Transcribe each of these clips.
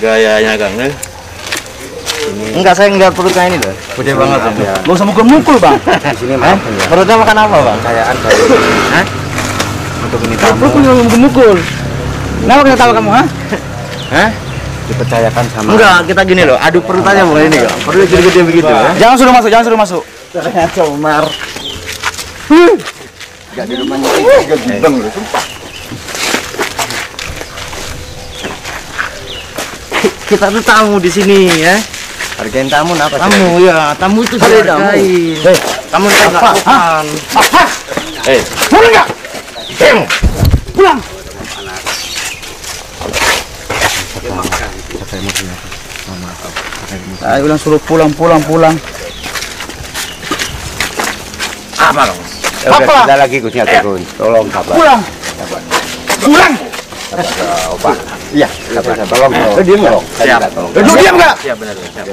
Gayanya Kang nih. Enggak, saya ngeliat perutnya ini loh. Gede banget ya. Lu sama mukul bang. Di sini maaf ya. Perutnya makan apa bang? Kayaan dari untuk ini tamu. Perutnya mukul. Kenapa kita tahu kamu, Hah? Dipercayakan sama. Enggak, kita gini loh. Adu perut aja bukan ini kok. Perutnya gede-gede begitu. Jangan suruh masuk, jangan suruh masuk. Ternyata Umar. Enggak di rumahnya juga gembang loh, sumpah. Kita tuh tamu di sini ya. Hargain tamu apa? Tamu ya, tamu itu dihargai. Kamu kan enggak sopan. Pulang enggak? Pulang. Saya bilang suruh pulang. Apa kamu? Apa? Kita lagi Gus nyata Gus. Tolong sabar. Pulang. Opa. Iya, sabar. Tolong. Diam dong. Siap. Lu diam enggak? Siap benar, siap.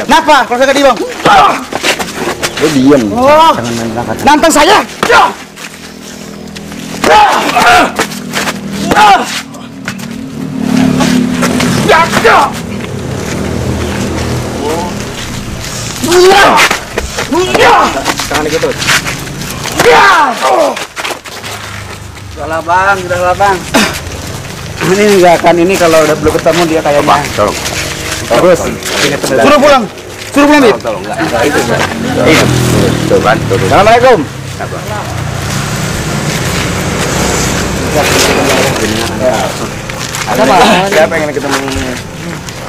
Kenapa? Kalau saya diam. Lu diam. Oh. Jangan main belakang. Nantang saya. Jangan gitu. Sudahlah bang. Ini enggak akan ini kalau udah belum ketemu dia kayaknya. Tolong. Terus. Suruh pulang, Dit. Tolong enggak itu. Tuh kan, tuh. Assalamualaikum. Ada apa? Saya pengen ketemu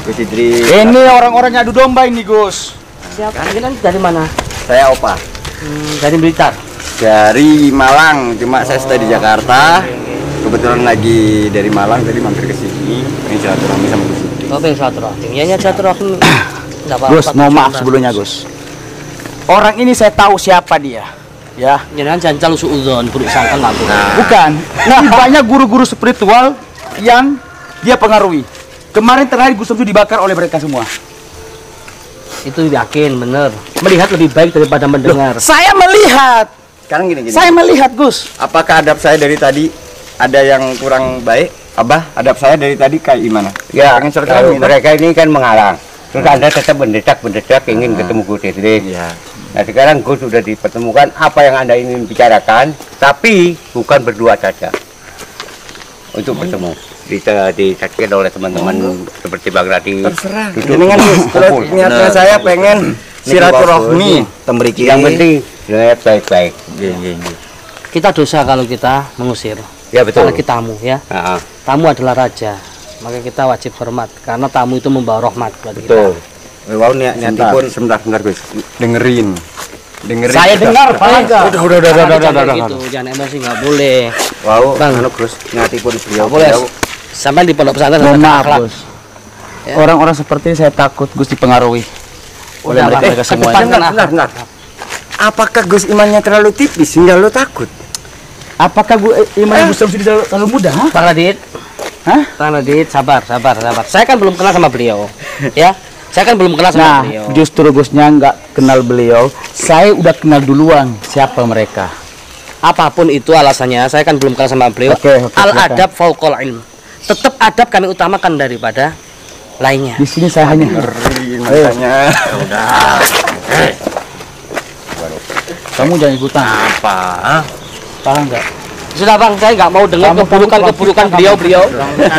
Gus Idris. Ini orang-orangnya adu domba ini, Gus. Siapa? Ini dari mana? Saya Opa. Dari Blitar. Dari Malang, cuma saya stay di Jakarta. Kebetulan lagi dari Malang, tadi mampir ke sini. Ini silaturahmi sama Gus Idris. Oh, pengen silaturahmi. Ya silaturahmi. Enggak apa-apa. Gus, mohon maaf sebelumnya, Gus. Orang ini saya tahu siapa dia. Ya. Jangan jangan suudzon, buruk sangka enggak boleh. Bukan. Nah, banyak guru-guru spiritual yang dia pengaruhi. Kemarin terakhir Gus Samsu dibakar oleh mereka semua. Itu yakin bener. Melihat lebih baik daripada mendengar. Saya melihat. Sekarang gini. Saya melihat, Gus. Apakah adab saya dari tadi ada yang kurang baik? Abah, adab saya dari tadi kayak gimana? Ya, pengen kalau silaturahmi, mereka ini kan menghalang. Terus Anda tetap mendesak ingin ketemu Gus Idris. Iya. Nah sekarang Gus sudah dipertemukan apa yang Anda ingin bicarakan, tapi bukan berdua saja. Untuk bertemu. Disaksikan oleh teman-teman seperti Bang Radi. Terserah. Duduk Dengan terus niatnya saya pengen silaturahmi. Yang penting lihat baik-baik. Kita dosa kalau kita mengusir. Ya betul. Apalagi tamu ya. Tamu adalah raja. Maka kita wajib hormat karena tamu itu membawa rahmat buat kita. Betul. Wow, niatipun sebentar Gus. Dengerin. Saya dengar, Pak. Udah. Gitu. Jangan emosi, nggak boleh. Wow, Bang. Gus, niatipun beliau. Boleh. Sampai di pondok pesantren Mohon maaf, akhlak. Gus. Orang-orang seperti saya takut Gus dipengaruhi oleh mereka semua. Benar. Apakah Gus imannya terlalu tipis hingga lo takut? Apakah iman Gus Samsu terlalu mudah? Bang Radit. Hah? Bang Radit, sabar. Saya kan belum kenal sama beliau. Ya. Saya kan belum kenal sama beliau. Justru Gusnya nggak kenal beliau. Saya udah kenal duluan siapa mereka. Apapun itu alasannya, saya kan belum kenal sama beliau. Oke, Al-adab fauqal ilm. Tetap adab kami utamakan daripada lainnya. Di sini saya hanya Makanya kamu jangan ikutan. Apa? Paham nggak? Sudah Bang, saya nggak mau dengar keburukan beliau.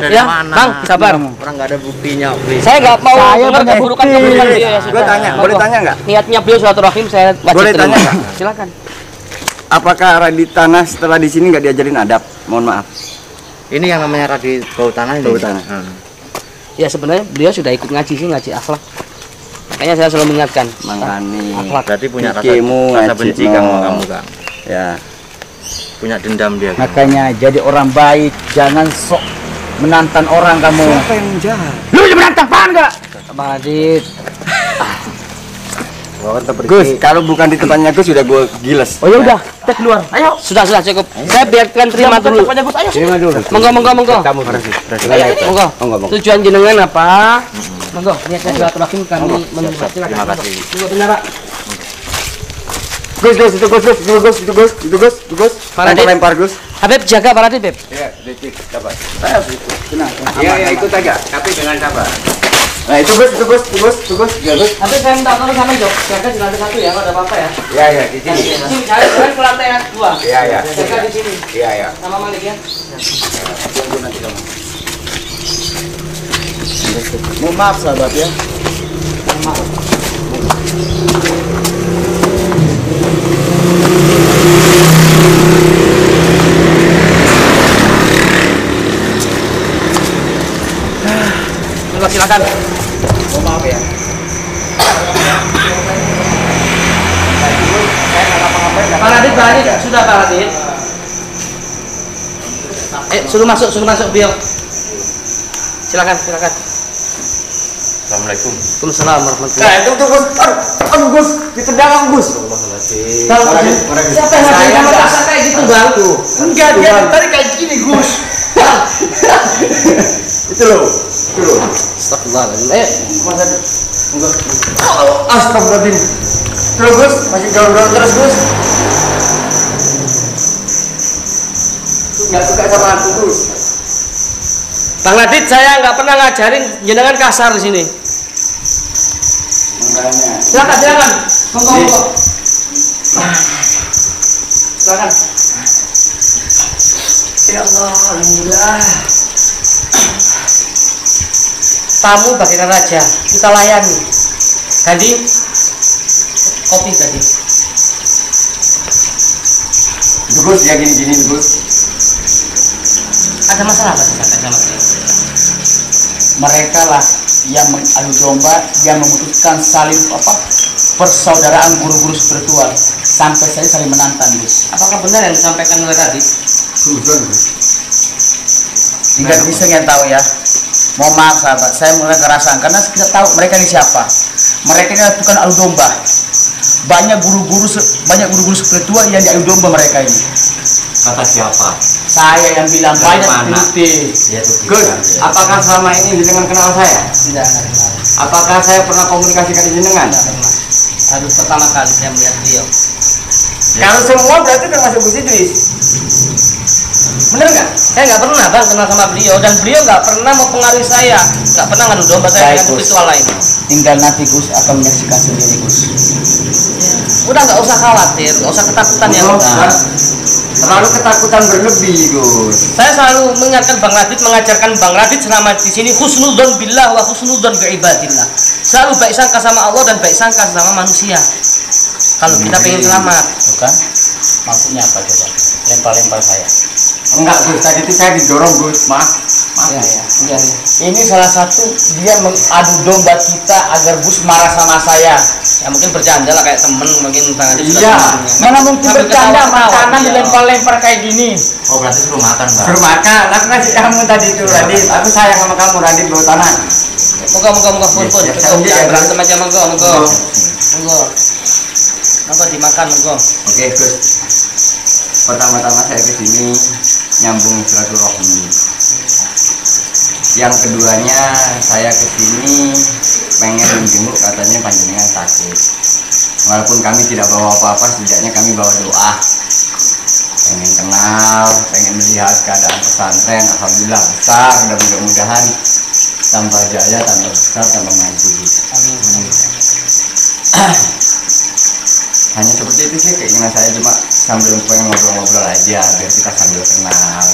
Ya, Bang, sabar. Orang nggak ada buktinya. Saya nggak mau dengar punya keburukan bukti. beliau ya. gue tanya, boleh tanya nggak? Niatnya beliau silaturahim saya wajib Boleh terima. tanya nggak? Silakan. Apakah Radit Tanah setelah di sini nggak diajarin adab? Mohon maaf. Ini yang namanya Radit Bau Tanah ini. Bau Tanah. Ya sebenarnya beliau sudah ikut ngaji akhlak. Makanya saya selalu mengingatkan. Mangani. Akhlak. Berarti punya Fikimu, rasa benci ngaji, kamu Kang. Ya. Punya dendam dia. Kang. Makanya jadi orang baik, jangan sok menantang orang kamu. Siapa yang jahat? Lu yang menantang, paham nggak? Bang Adit. Gus, kalau bukan di tempatnya Gus sudah gue giles. Oh ya udah, kita keluar. Ayo. Sudah cukup. Saya biarkan terima dulu. Ayo. Terima dulu. Monggo. Kamu Monggo. Tujuan jenengan apa? Monggo, niatnya silaturahim kami menerima. Terima kasih. Tunggu benar, Pak. Gus, itu Gus. Pak Radit. Lempar Gus. Habib jaga Pak Radit, Beb. Ya, detik, sabar. Tenang. Ya, ikut aja, tapi dengan sabar. Nah itu Gus, ya Gus. Habib saya minta tolong sama Jok, jaga di lantai 1 ya, nggak ada apa-apa ya. Ya, di sini. Jangan ke lantai 2. Ya. Jaga di sini. Ya. Sama Malik ya. Mohon maaf sahabat ya. Silakan. Mohon maaf ya. Pak Radit, sudah Pak Radit. Suruh masuk beliau. Silakan. Assalamualaikum. Waalaikumsalam warahmatullahi. Nah itu Gus. Aduh Gus, ditendang Gus. Siapa yang ngasih kamu rasa kayak gitu, Bang? Enggak, dia tadi kayak gini Gus. Itu loh. Astagfirullahaladzim. Astagfirullahaladzim. Terus Gus, masih gaul-gaul terus Gus. Nggak suka sama aku Gus. Bang Radit, saya nggak pernah ngajarin jenengan kasar di sini. Makanya. Silakan. Monggo. Silakan. Ya Allah, alhamdulillah. Tamu bagaikan raja, kita layani. Gadi, kopi tadi. Itu Gus, ya gini Gus. Ada masalah apa sama dia? Mereka lah yang mengadu domba, yang memutuskan saling persaudaraan guru-guru spiritual sampai saya saling menantang Gus. Apakah benar yang disampaikan oleh Radit? Tinggal bisa yang tahu ya. Mohon maaf sahabat, saya mulai kerasan karena kita tahu mereka ini siapa. Mereka ini bukan adu domba. Banyak guru-guru spiritual yang diadu domba mereka ini. Kata siapa? Saya yang bilang banyak mana? bukti. Gus, apakah selama ini jenengan kenal saya? Tidak kenal. Apakah saya pernah komunikasikan di jenengan? Baru pertama kali saya melihat beliau. Kalau semua berarti termasuk Gus Idris. Bener nggak? Saya nggak pernah Bang kenal sama beliau dan beliau nggak pernah mempengaruhi saya, nggak pernah ngadu domba saya dengan spiritual lain. Tinggal nanti Gus akan menyaksikan sendiri Gus. Udah nggak usah khawatir, nggak usah ketakutan ya. Terlalu ketakutan berlebih Gus. Saya selalu mengingatkan Bang Radit, mengajarkan Bang Radit selama di sini husnudzon billah wa husnudzon bi ibadillah. Selalu baik sangka sama Allah dan baik sangka sama manusia. Kalau kita pengen selamat, Bukan? Maksudnya apa coba? Lempar-lempar saya. Enggak Gus, tadi itu saya didorong Gus, maaf. Iya. Ini salah satu dia mengadu domba kita agar Gus marah sama saya. ya mungkin bercanda lah kayak temen, mungkin Bang Radit sudah Iya. temennya. Mana mungkin Sambil bercanda ketawa-ketawa, makanan iya. dilempar-lempar kayak gini. Oh berarti suruh makan Bang. Suruh makan, aku ngasih kamu tadi itu Radit. Aku sayang sama kamu Radit bawa tanah. Moga pun. Ya, Cukup, ya, jangan ya, berantem aja monggo. Monggo dimakan monggo. Oke Gus. Pertama-tama saya ke sini nyambung silaturahmi. Yang keduanya saya ke sini pengen menjenguk katanya panjenengan sakit. Walaupun kami tidak bawa apa-apa, setidaknya kami bawa doa. Pengen kenal, pengen melihat keadaan pesantren. Alhamdulillah besar, dan mudah-mudahan tambah jaya, tambah besar, tambah maju. Hanya seperti itu sih keinginan saya, cuma sambil pengen ngobrol-ngobrol aja biar kita sambil kenal.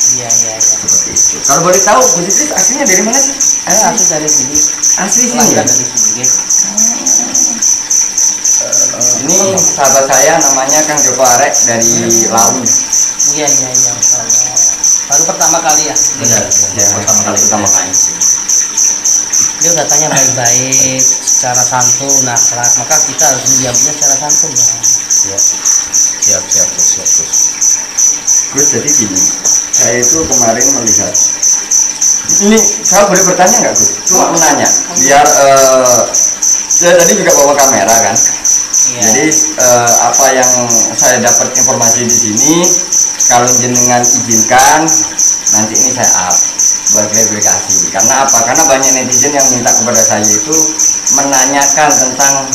Iya. Seperti itu. Kalau boleh tahu, Gus Idris aslinya dari mana sih? Aku dari sini. Asli sini ya? Dari sini. Ini sahabat saya namanya Kang Joko Arek dari Lawu. Iya. Baru pertama kali ya. Benar. Ya, pertama kali. Dia datanya baik-baik, secara santun, akhlak, maka kita harus menjawabnya secara santun. Ya. Siap. Gus, jadi gini, saya itu kemarin melihat. Ini saya boleh bertanya nggak Gus? Cuma menanya, biar saya tadi juga bawa kamera kan. Iya. Jadi apa yang saya dapat informasi di sini, kalau jenengan izinkan, nanti ini saya up buat verifikasi. Karena apa? Karena banyak netizen yang minta kepada saya itu menanyakan tentang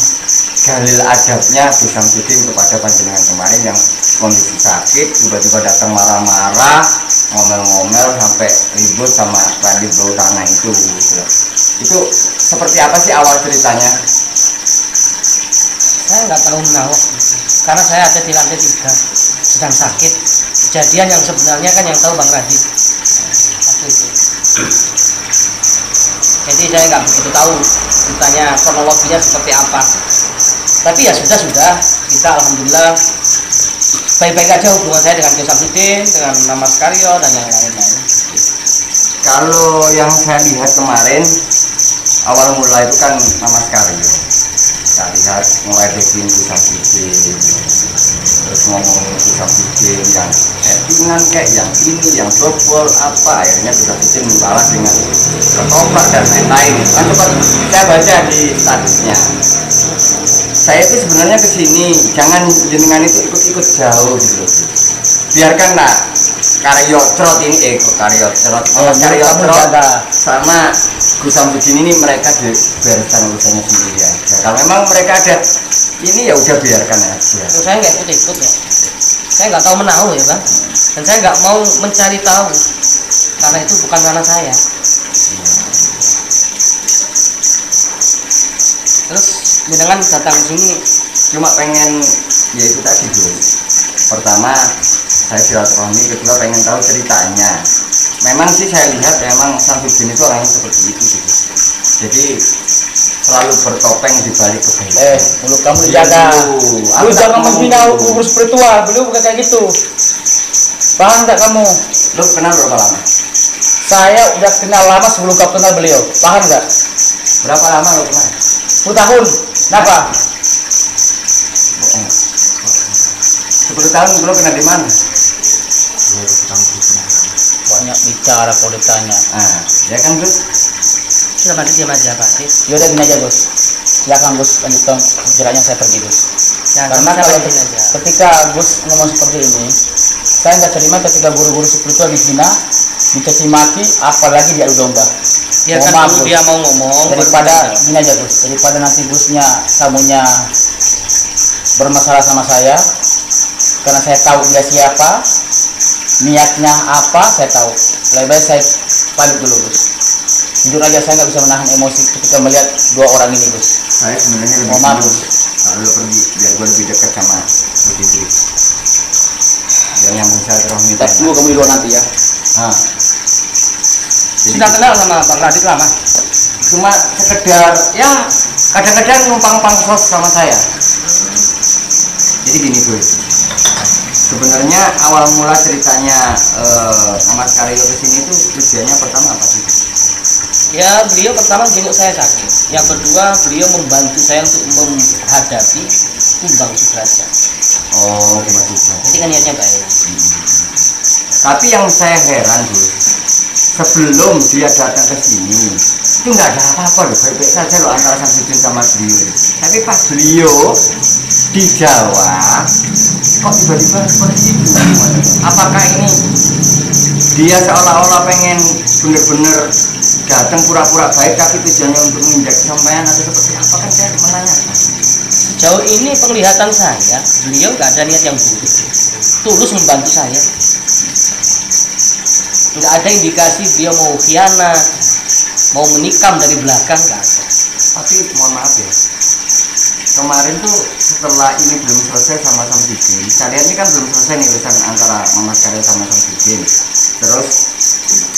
dalil adabnya Gus Samsudin kepada panjenengan kemarin yang kondisi sakit tiba-tiba datang marah-marah, ngomel-ngomel sampai ribut sama Radit Bau Tanah itu gitu. Itu seperti apa sih awal ceritanya? Saya nggak tahu menawak karena saya ada di lantai 3 sedang sakit. Kejadian yang sebenarnya kan yang tahu Bang Radit waktu itu. Jadi saya nggak begitu tahu ceritanya kronologinya seperti apa. Tapi ya sudah kita alhamdulillah baik-baik aja hubungan saya dengan Gus Samsudin, dengan Mas Karyo dan yang lain-lain. Kalau yang saya lihat kemarin awal mula itu kan Mas Karyo. Saya lihat mulai bikin Gus Samsudin, terus ngomongin Gus Samsudin yang settingan kayak yang ini, yang double apa, akhirnya Gus Samsudin membalas dengan ketoprak dan lain-lain. Kan sempat saya baca di statusnya. Saya itu sebenarnya kesini jangan jenengan itu ikut-ikut jauh gitu. Biarkanlah Karyo Trot ini Karyo Trot sama Gus Samsudin ini mereka bereskan urusannya sendiri aja. Kalau memang mereka ada ini ya udah biarkan aja. Saya nggak ikut-ikut ya. Saya nggak tahu menahu ya Bang. Dan saya nggak mau mencari tahu karena itu bukan ranah saya. Terus jenengan datang ke sini Cuma pengen ya itu tadi Gus. Pertama saya silaturahmi, kedua pengen tahu ceritanya. Memang sih saya lihat memang Samsudin itu orangnya seperti itu gitu. Jadi selalu bertopeng di balik kebaikan. Mulut kamu dijaga. Lu jangan menghina urus spiritual, beliau bukan kayak gitu. Paham nggak kamu? Lu kenal berapa lama? Saya udah kenal lama sebelum kau kenal beliau. Paham nggak? Berapa lama lu kenal? 10 tahun. Kenapa? 10 tahun lu kenal di mana? Banyak bicara kalau ditanya. Ya kan Gus? sudah mati diam aja Pak. Ya udah gini aja Gus. Silakan Gus lanjutkan perjalanannya, saya pergi Gus. Karena kalau ketika Gus ngomong seperti ini, saya nggak terima ketika guru-guru spiritual dihina, dicaci maki, apalagi diadu domba. Ya kan dulu dia mau ngomong. Daripada gini aja Gus, daripada nanti Gusnya tamunya bermasalah sama saya, karena saya tahu dia siapa, niatnya apa, saya tahu. Lebih baik saya pamit dulu Gus. Jujur aja saya nggak bisa menahan emosi ketika melihat dua orang ini Gus. Saya sebenarnya lebih Gus. Kalau lu pergi biar gue lebih dekat sama Putri. Dan yang bisa terahmi. Tapi dulu kamu di luar nanti ya. Sudah kenal sama Bang Radit lama? Cuma sekedar ya kadang-kadang numpang sos sama saya. Jadi gini Gus, sebenarnya awal mula ceritanya Mas Karyo kesini itu tujuannya pertama apa sih? Ya beliau pertama jenguk saya sakit, yang kedua beliau membantu saya untuk menghadapi Kumbang Sudrajat. Oh, Kumbang Sudrajat. Jadi kan niatnya baik. Tapi yang saya heran Gus, sebelum dia datang ke sini itu nggak ada apa-apa loh, baik-baik saja loh antara Samsudin sama beliau. Tapi pas beliau di Jawa kok tiba-tiba seperti itu? Apakah ini dia seolah-olah pengen bener-bener datang pura-pura baik tapi tujuannya untuk menginjak kesampaian atau seperti apa, kan saya menanyakan. Sejauh ini penglihatan saya beliau nggak ada niat yang buruk, tulus membantu saya. Nggak ada indikasi beliau mau khianat, mau menikam dari belakang, nggak ada. Tapi mohon maaf ya, kemarin tuh setelah ini belum selesai sama Samsudin, kalian ini kan belum selesai nih urusan antara Mas Karyo sama Samsudin, terus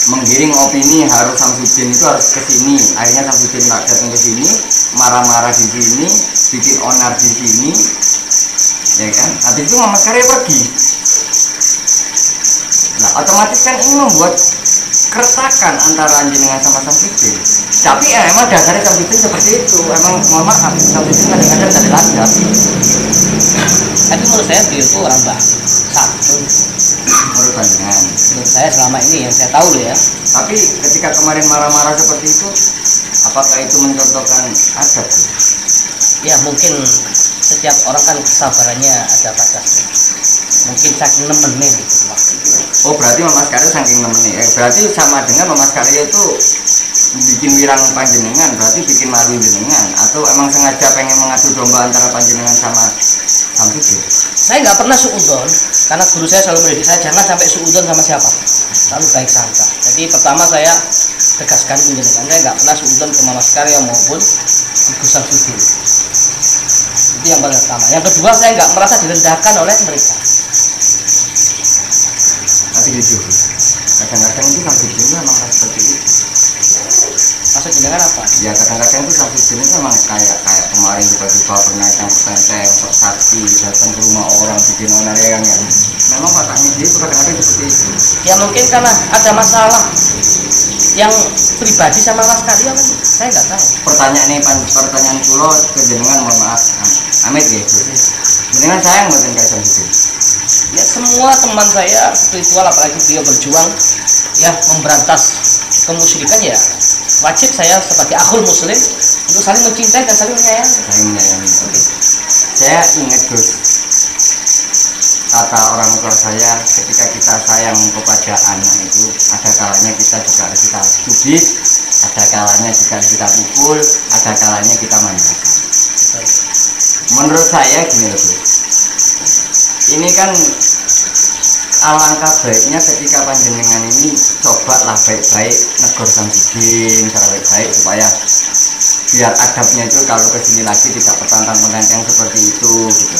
menggiring opini harus Samsudin itu harus ke sini, akhirnya Samsudin nggak datang ke sini, marah-marah di sini, bikin onar di sini, ya kan? Habis itu Mas Karyo pergi. Nah, otomatis kan ini membuat keretakan antara jenengan sama Samsudin. Tapi ya emang dasarnya Samsudin seperti itu. Emang mohon maaf, Samsudin kadang-kadang tidak dilanjut. Tapi menurut saya beliau itu orang baik, santun. Menurut panjenengan. Menurut saya selama ini yang saya tahu loh ya. Tapi ketika kemarin marah-marah seperti itu, apakah itu mencontohkan adab? Ya mungkin setiap orang kan kesabarannya ada batasnya. Mungkin saking nemenin gitu waktu itu. Oh berarti Mas Karyo saking nemenin. Berarti sama dengan Mas Karyo itu bikin wirang panjenengan berarti bikin malu jenengan, atau emang sengaja pengen mengadu domba antara panjenengan sama Samsudin? Saya nggak pernah suudon, karena guru saya selalu mendidik saya jangan sampai suudon sama siapa, selalu baik sangka. Jadi pertama saya tegaskan penjenengan, saya nggak pernah suudon ke Mas Karyo maupun Gus Samsudin. Itu yang pertama. Yang kedua, saya nggak merasa direndahkan oleh mereka. Tapi jujur, kadang-kadang itu Samsudin itu memang seperti itu. Maksud jenengan apa? Ya kadang-kadang itu Samsudin itu memang kayak kemarin tiba-tiba pernah tenteng sok sakti datang ke rumah orang bikin onar-yang memang wataknya dia kadang-kadang seperti itu. Ya mungkin karena ada masalah yang pribadi sama Mas Karyo kan, saya nggak tahu. Pertanyaan pulau ke jenengan, mohon maaf Amit ya itu. Jenengan sayang buatan kayak Samsudin? Ya semua teman saya spiritual, apalagi beliau berjuang ya memberantas kemusyrikan, ya wajib saya sebagai akhul muslim untuk saling mencintai dan saling menyayangi. Saling menyayangi. Saya ingat Gus, kata orang tua saya, ketika kita sayang kepada anak itu ada kalanya kita juga harus kita didik, ada kalanya juga kita pukul, ada kalanya kita manjakan. Menurut saya gini loh Gus, ini kan alangkah baiknya ketika panjenengan ini cobalah baik-baik negor Samsudin secara baik-baik supaya biar adabnya itu kalau kesini lagi tidak pertantang-pertantang seperti itu gitu.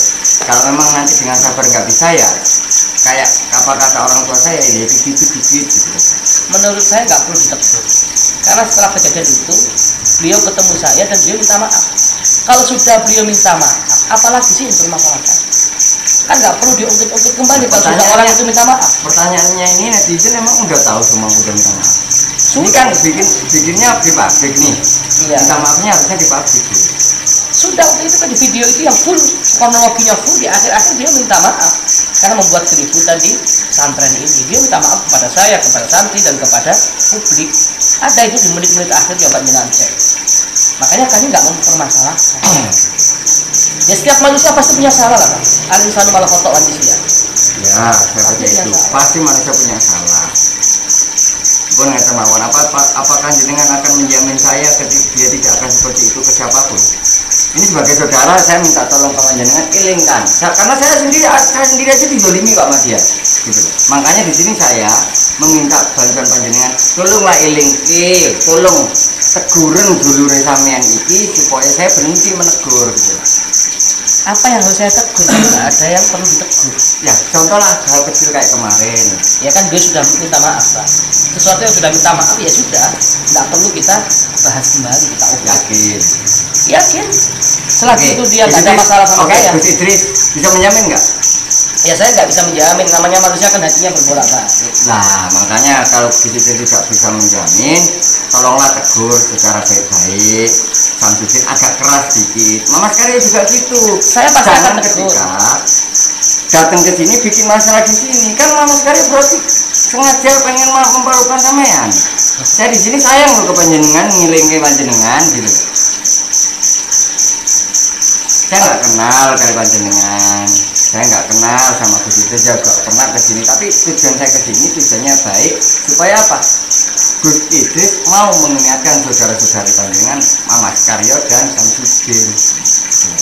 Kalau memang nanti dengan sabar nggak bisa, ya kayak apa kata orang tua saya, ya dikit-dikit gitu. Menurut saya nggak perlu ditegur, karena setelah kejadian itu beliau ketemu saya dan beliau minta maaf. Kalau sudah beliau minta maaf, apalagi sih yang bermasalahkan? Kan nggak perlu diungkit-ungkit kembali kalau sudah orang itu minta maaf. Pertanyaannya ini, netizen emang udah tahu semua udah minta maaf. Ini kan bikinnya di pabrik nih. Iya. Minta maafnya harusnya di pabrik. Sudah waktu itu kan di video itu yang full, kronologinya full, di akhir-akhir dia minta maaf karena membuat keributan di pesantren ini. Dia minta maaf kepada saya, kepada santri, dan kepada publik. Ada itu di menit-menit akhir yang panjenengan cek. Makanya kami nggak mempermasalahkan. Ya setiap manusia pasti punya salah lah, Pak. Al-insanu malah khotok manusia. Ya, seperti itu. Pasti manusia punya salah. Pun nggak mawon, apakah jenengan akan menjamin saya ketika dia tidak akan seperti itu ke siapapun? Ini sebagai saudara saya minta tolong ke panjenengan ilingkan. Karena saya sendiri aja dizolimi Pak Madia. Gitu. Makanya di sini saya meminta bantuan panjenengan, tolonglah ilingke, tolong teguren dulure sampean iki supaya saya berhenti menegur gitu. Apa yang harus saya tegur? Tidak ada yang perlu ditegur. Ya, contohlah hal kecil kayak kemarin. Ya kan dia sudah minta maaf, Pak. Sesuatu yang sudah minta maaf ya sudah, tidak perlu kita bahas kembali, kita Yakin. Yakin. Selagi itu dia nggak ada masalah sama saya. Gus Idris bisa menjamin nggak? Ya saya nggak bisa menjamin, namanya manusia kan hatinya berbolak-balik. Nah, makanya kalau Gus Idris tidak bisa menjamin, tolonglah tegur secara baik-baik. Samsudin agak keras dikit. Mama Karyo juga gitu. Saya pasti akan tegur. Ketika datang ke sini bikin masalah di sini, kan Mama Karyo berarti sengaja pengen memperlukan sampean. Saya di sini sayang loh ke panjenengan, ngiling ke panjenengan gitu. Saya nggak kenal kali panjenengan, saya nggak kenal sama Gus Idris, juga pernah ke sini. Tapi tujuan saya ke sini tujuannya baik supaya apa? Gus Idris mau mengingatkan saudara-saudari panjenengan, Mama Karyo dan Samsudin.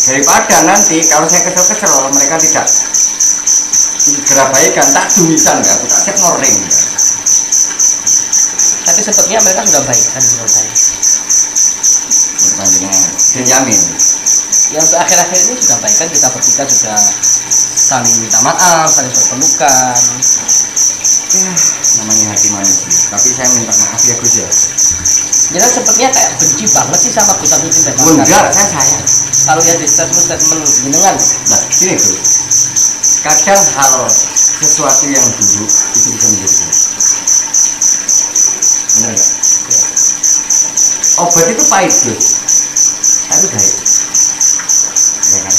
Daripada nanti kalau saya kesel-kesel mereka tidak segera baikan, tak dumisan nggak, aku tak set noring. Tapi sepertinya mereka sudah baik kan menurut saya. Panjenengan dijamin. Ya untuk akhir-akhir ini sudah baik kan, kita bertiga sudah saling minta maaf, saling berpelukan. Ya, namanya hati manusia. Tapi saya minta maaf ya Gus ya. Jadi sepertinya kayak benci banget sih sama Gus Samsudin dan Mas Enggak, Karyo. saya sayang. Kalau lihat di statement jenengan, Nah, gini Gus. Kadang hal sesuatu yang dulu itu bisa menjadi baik. Benar nggak? Obat itu pahit Gus, tapi baik. Ya kan?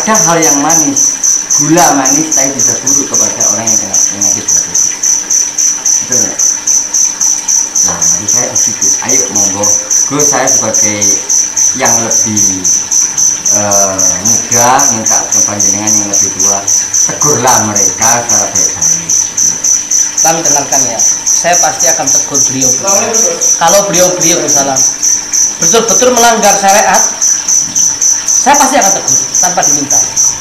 Ada hal yang manis, gula manis tapi bisa buruk kepada orang yang kena penyakit diabetes. Betul nggak? Nah, mari saya di situ. Ayo monggo, Gus, saya sebagai yang lebih muda minta ke panjenengan yang lebih tua, tegurlah mereka secara baik-baik. kami dengarkan ya. saya pasti akan tegur beliau. Kalau beliau misalnya betul-betul melanggar syariat, saya pasti akan tegur tanpa diminta.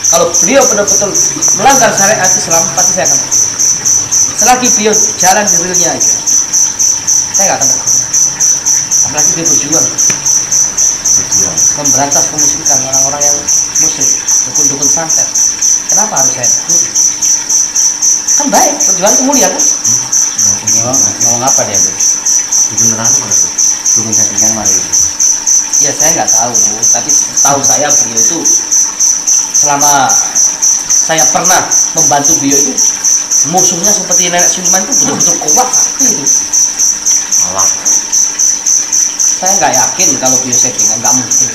Kalau beliau betul-betul melanggar syariat Islam, pasti saya akan tegur. Selagi beliau jalan di realnya aja, saya nggak akan tegur. Apalagi dia berjuang memberantas kemusyrikan orang-orang yang musyrik, dukun-dukun santet. Kenapa harus saya tegur? Kan baik, perjuangan itu mulia kan? Ngomong apa dia tuh? beneran dukun settingan mari. Ya saya nggak tahu, tapi tahu saya beliau itu selama saya pernah membantu beliau itu musuhnya seperti nenek Sulaiman itu betul-betul kuat sakti itu. Allah. Saya nggak yakin kalau beliau settingan, nggak mungkin.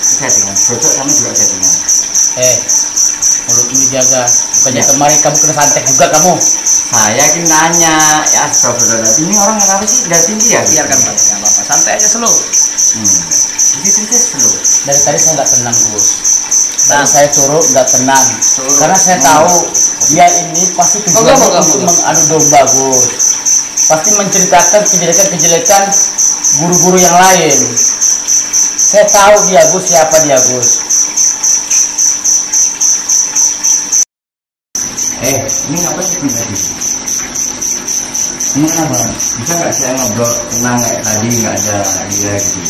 Settingan, cocok kamu juga settingan. Mulut ini jaga. Bukannya kemarin kamu kena santet juga kamu. Saya ingin nanya, ya astagfirullah. Ini orang kenapa sih dari tinggi ya? Biarkan Pak, nggak apa-apa, santai aja slow. Itu slow. Dari tadi saya nggak tenang, Gus. Tadi saya turun nggak tenang. Karena saya tahu dia ini pasti tujuannya untuk mengadu domba, Gus. Pasti menceritakan kejelekan-kejelekan guru-guru yang lain. Saya tahu dia, Gus, siapa dia, Gus. Ini apa sih tadi? Ini kenapa? Bisa nggak saya ngobrol tenang kayak tadi, nggak ada dia gitu?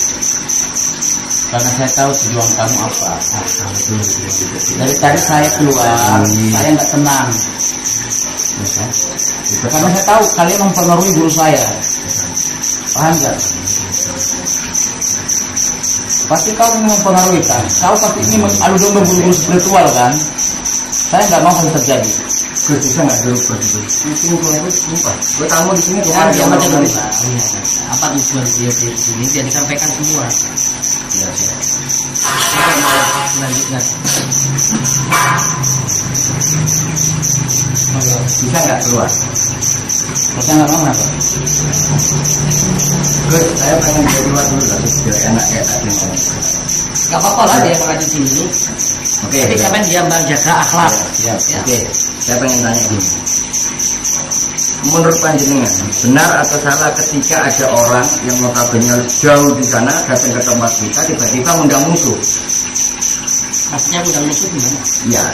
Karena saya tahu tujuan kamu apa. Dari tadi saya keluar, saya nggak tenang. Karena saya tahu kalian mempengaruhi guru saya. Paham nggak? Pasti kau mempengaruhi kan? Kau pasti ini adu domba guru-guru spiritual kan? Saya nggak mau hal terjadi. Gue bisa nggak dulu di sini gue tamu di sini Ya, dia macam dulu Pak. Apa tujuan dia di sini? Dia disampaikan semua. ya. Saya mau melanjutkan. Bisa nggak keluar? Saya nggak mau kenapa? Gue saya pengen dia keluar dulu tapi biar enak kayak tadi ngomong. Gak apa-apa lah dia mengaji di sini. Oke. Tapi siapa yang dia menjaga akhlak? Ya. Oke. Saya pengen tanya gini. Menurut panjenengan, benar atau salah ketika ada orang yang notabene jauh di sana datang ke tempat kita tiba-tiba mengundang musuh? Maksudnya undang musuh gimana? Ya,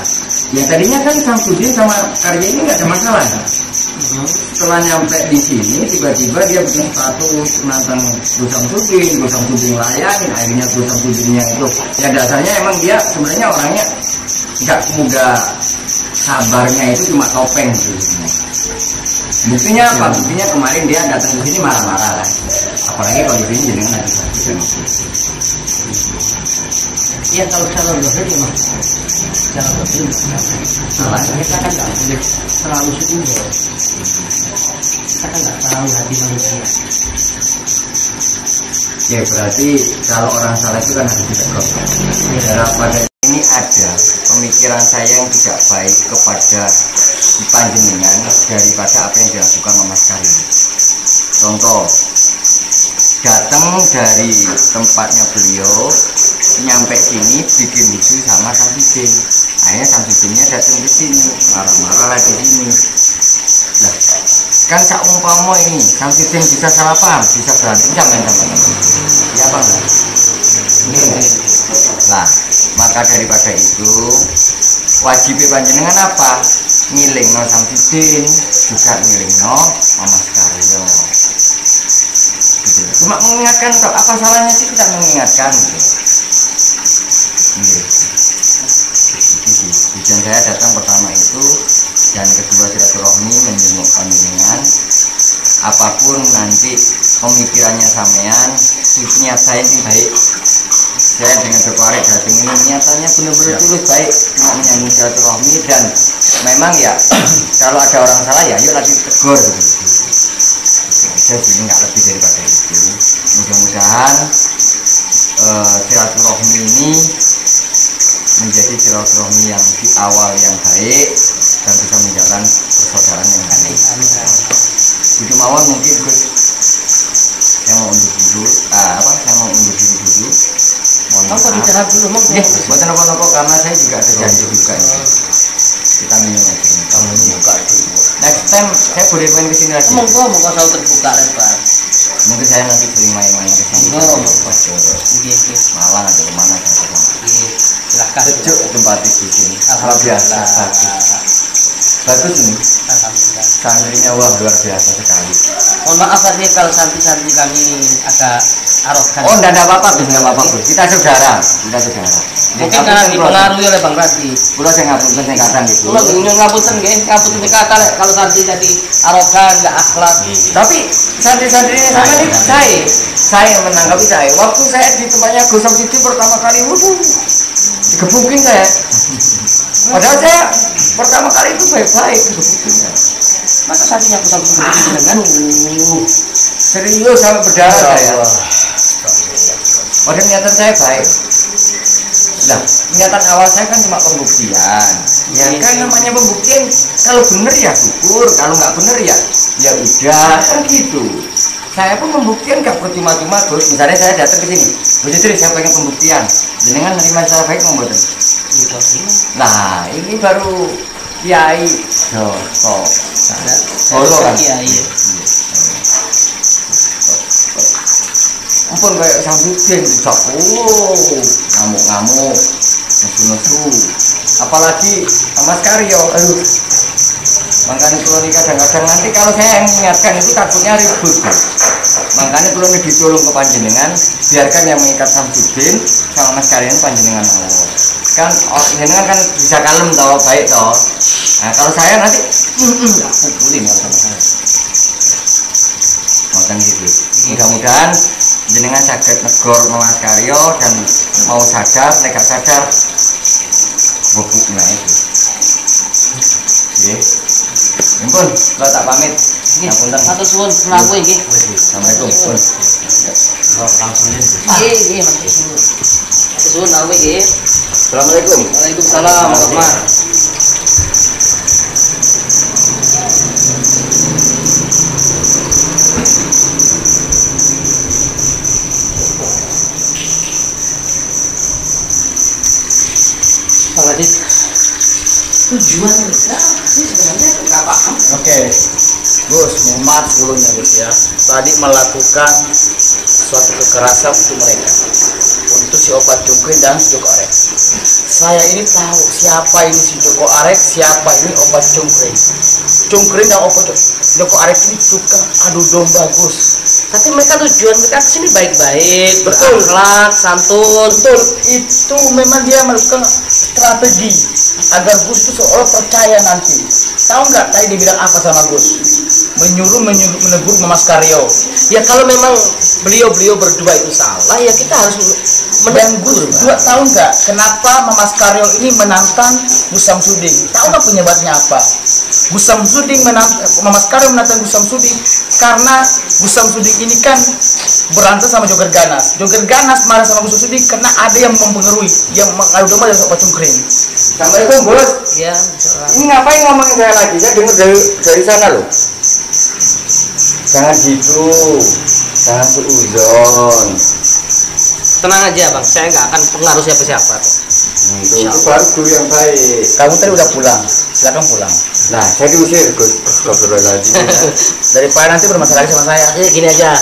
yang tadinya kan Samsudin sama Karya ini nggak ada masalah. Setelah nyampe di sini tiba-tiba dia bikin status menantang Gus Samsudin layani, akhirnya Gus Samsudinnya itu ya dasarnya emang dia sebenarnya orangnya nggak semudah sabarnya itu cuma topeng gitu. Buktinya apa? Buktinya kemarin dia datang ke sini marah-marah lah. Apalagi kalau di sini jenengan lagi sakit. Iya kalau secara dohir memang secara dohir salah. Kita kan nggak boleh terlalu sungguh. Kita kan nggak tahu hati manusia. Ya berarti kalau orang salah itu kan harus ditegur. Daripada ini ada pemikiran saya yang tidak baik kepada panjenengan daripada apa yang dilakukan Mama Karim. Contoh, datang dari tempatnya beliau nyampe sini bikin musuh sama Samsudin. Akhirnya Samsudinnya datang ke sini marah-marah lagi di sini. Lah, kan seumpama ini Samsudin bisa salah paham, bisa berantem sama Samsudin. Ya apa enggak? Lah, maka daripada itu wajib panjenengan apa? Ngilingno Samsudin, juga ngilingno Mama Karyo. Gitu. Cuma mengingatkan kok, apa salahnya sih kita mengingatkan gitu. Tujuan saya datang pertama itu dan kedua silaturahmi menjenguk panjenengan. Apapun nanti pemikirannya sampean, niat saya ini baik. Saya dengan berkorek datang ini niatannya benar-benar tulus baik, cuma menyambung silaturahmi dan memang ya kalau ada orang salah ya yuk lagi tegur gitu. Saya sih nggak lebih daripada itu. Mudah-mudahan silaturahmi ini menjadi silaturahmi yang di awal yang baik dan bisa menjalan persaudaraan yang baik. Jadi mawon mungkin Gus, saya mau undur dulu. Saya mau undur dulu. Apa bicara dulu mau? Buat nopo-nopo karena saya juga ada janji juga. Kita minum aja. Kamu buka dulu. Next. time saya boleh main ke sini lagi. Monggo selalu terbuka lebar. Mungkin saya nanti sering main-main ke sini. Monggo. Pas ke Nggih. Malang atau kemana saya ke sana. Nggih. Silakan. Sejuk tempat di sini. Luar biasa. Bagus ini. Alhamdulillah. Santrinya wah luar biasa sekali. Mohon maaf tadi kalau santri-santri kami agak arogan. Oh, enggak ada apa-apa, Gus, enggak apa-apa, Gus. Kita saudara. Mungkin karena dipengaruhi oleh Bang Radi. Kula sing ngapunten sing kadang gitu. Kula ingin ngapunten nggih, ngapunten kata kalau santri jadi arogan, enggak akhlak. Tapi santri-santri ini sama nih saya menanggapi saya. Waktu saya di tempatnya Gus Samsudin pertama kali, waduh, digebukin saya. Padahal saya pertama kali itu baik-baik digebukin saya. Masa santrinya aku sampai dengan Serius sampai berdarah saya. Padahal niatan saya baik. Nah, niatan awal saya kan cuma pembuktian. Ya kan namanya pembuktian, kalau bener ya syukur, kalau nggak bener ya udah kan gitu. Saya pun pembuktian gak percuma-cuma, Gus. Misalnya saya datang ke sini, Gus Idris, saya pengen pembuktian. Jenengan nerima secara baik mau mboten? Nah, ini baru kiai Joso. Solo kan? Kiai. Ampun kayak Samsudin, ngamuk-ngamuk, nesu-nesu. Apalagi Mas Karyo, aduh. Makanya kalau ini kadang-kadang nanti kalau saya yang mengingatkan itu takutnya ribut. Makanya kalau ini ditolong ke panjenengan, biarkan yang mengikat Samsudin sama Mas Karyo panjenengan mau. Kan jenengan kan bisa kalem tau, baik toh. Nah kalau saya nanti pukulin kalau sama saya. Makan gitu. Mudah-mudahan jenengan saged negor Mas Karyo dan mau sadar, nek gak sadar bubuk naik. Nggih. Ampun, kalau tak pamit. Ngapunten. Matur suwun mlaku nggih. Assalamualaikum. Pun. Langsung ini. Nggih, matur suwun. Matur suwun mlaku nggih. Assalamualaikum. Waalaikumsalam warahmatullahi. Bang Adit, tujuan kita sih sebenarnya nggak paham. Oke, Gus, mohon maaf sebelumnya Gus ya. Tadi melakukan suatu kekerasan untuk mereka, untuk si Opat Cungkring dan si Joko Arek. Saya ini tahu siapa ini si Joko Arek, siapa ini Opat Cungkring. Cungkring dan Opat Joko Arek ini tukang adu domba, Gus. Tapi mereka tujuan mereka kesini baik-baik, Betul. berakhlak, santun. Betul, itu memang dia melakukan strategi agar Gus itu seolah percaya nanti. Tahu nggak tadi dia bilang apa sama Gus? Menyuruh menegur Mas Karyo. Ya kalau memang beliau berdua itu salah, ya kita harus Dan menegur. Gus juga tahu nggak kenapa Mas Karyo ini menantang Gus Samsudin? Tahu nggak penyebabnya apa? Gus Samsudin Mas Karyo menantang Gus Samsudin karena Gus Samsudin ini kan berantem sama Joger Ganas. Joger Ganas marah sama Gus Samsudin karena ada yang mempengaruhi, yang mengadu domba dari Sobat Cungkring. Assalamualaikum, Bos. Ya, Ini ngapain ngomongin saya lagi? Saya dengar dari sana loh. Jangan gitu. Jangan suuzon. tenang aja bang, saya nggak akan pengaruh siapa-siapa. Itu baru guru yang baik. Kamu tadi udah pulang, silakan pulang. Nah, saya diusir, Gus. Astagfirullahaladzim. Daripada nanti bermasalah lagi sama saya. Jadi gini aja,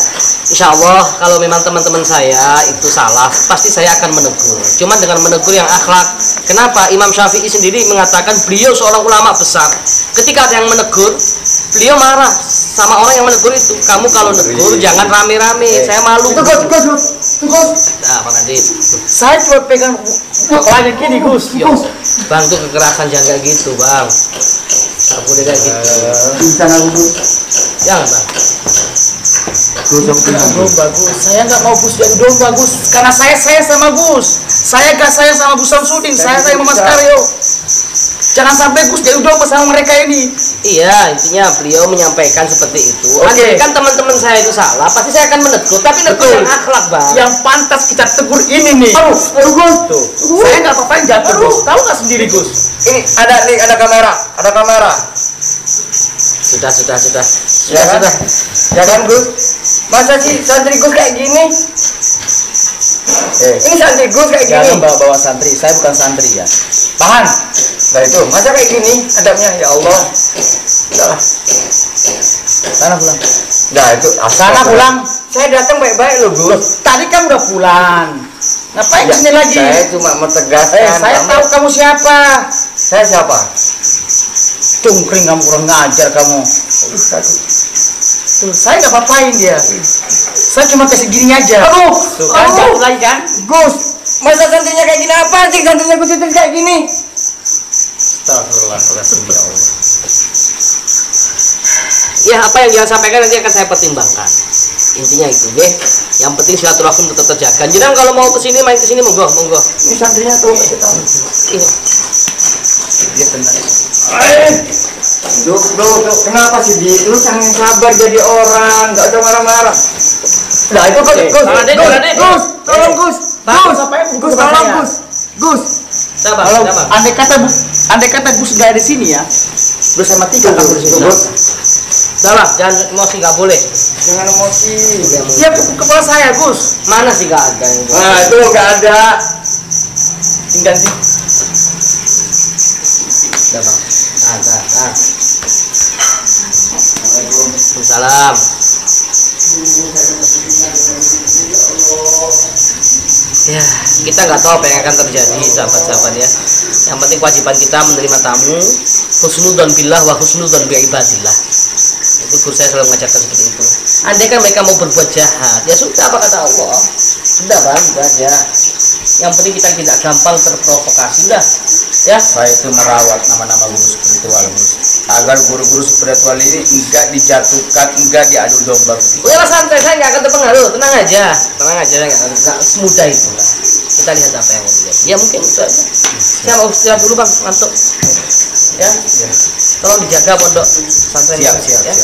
insya Allah kalau memang teman-teman saya itu salah, pasti saya akan menegur. Cuma dengan menegur yang akhlak. Kenapa? Imam Syafi'i sendiri mengatakan beliau seorang ulama besar. Ketika ada yang menegur, beliau marah sama orang yang menegur itu. Kamu kalau negur jangan rame-rame, saya malu. Gus. Nah, Bang Adit. Saya cuma pegang kepalanya gini, Gus. Yo, bang, itu kekerasan jangan kayak gitu, bang. Nggak boleh kayak gitu. Bisa aku. Jangan, bang. Domba, Gus. Saya nggak mau Gus jadi domba, Gus. Karena saya sama Gus. Saya gak sayang sama Gus Samsudin. Saya sayang sama Mas Karyo. Jangan sampai Gus jadi domba sama mereka ini. Iya, intinya beliau menyampaikan seperti itu. Oke. Andai kan teman-teman saya itu salah, pasti saya akan menegur. Tapi negur Betul. yang akhlak, bang. Yang pantas kita tegur ini nih. Aduh, Gus. Tuh. Saya nggak apa-apain jatuh, Gus. Tahu nggak sendiri, Gus? Ini ada kamera. Sudah. Ya kan? Ya kan, Gus? Masa sih santri Gus kayak gini? Ini santri Gus kayak gini. Jangan bawa santri. Saya bukan santri ya. Tahan. Nah itu, masa kayak gini adabnya ya Allah. Udahlah. Sana pulang. Nah itu Sana pulang. Saya datang baik-baik loh Gus. Tadi kamu udah pulang. Ngapain Ya, kesini lagi? Saya cuma menegaskan. Saya tahu kamu siapa. Saya siapa? Cungkring kamu, kurang ngajar kamu. Tuh, saya nggak apa-apain dia. Saya cuma kasih gini aja. Aduh, Tuh kan, jatuh lagi kan? Gus, masa santrinya kayak gini apa sih? Santrinya Gus itu kayak gini. Astagfirullahaladzim, ya Allah. Ya apa yang dia sampaikan nanti akan saya pertimbangkan. Intinya itu deh. Yang penting silaturahim tetap terjaga. Jangan kalau mau kesini main kesini monggo. Ini santrinya tuh kasih tahu. Iya. Dia benar. Duk, kenapa sih Lu jangan sabar jadi orang, nggak usah marah-marah. Nah itu Gus, tolong Gus, Gus. Sabar. Kalau andai kata Gus nggak ada di sini ya, udah saya matikan kamu di sini. Salah, jangan emosi, nggak boleh. Jangan emosi. Iya, kepala saya Gus. Mana sih nggak ada yang Nah itu nggak ada. Tinggal di. Udah bang. Nah. Waalaikumsalam. Ya, kita nggak tahu apa yang akan terjadi, sahabat-sahabat ya. Yang penting kewajiban kita menerima tamu, husnudzon billah wa husnudzon bi ibadillah. Itu guru saya selalu mengajarkan seperti itu. Andai kan mereka mau berbuat jahat, ya sudah apa kata Allah. Sudah bang, itu aja. Yang penting kita tidak gampang terprovokasi dah. Ya, Saya itu merawat nama-nama guru spiritual, Gus. Agar guru-guru spiritual ini enggak dijatuhkan, enggak diadu domba. udahlah santai, saya nggak akan terpengaruh, tenang aja, saya nggak semudah itu lah. Kita lihat apa yang mau lihat. Ya mungkin itu aja. Saya mau istirahat dulu bang, ngantuk. Ya, tolong dijaga pondok santri. Siap. Ya.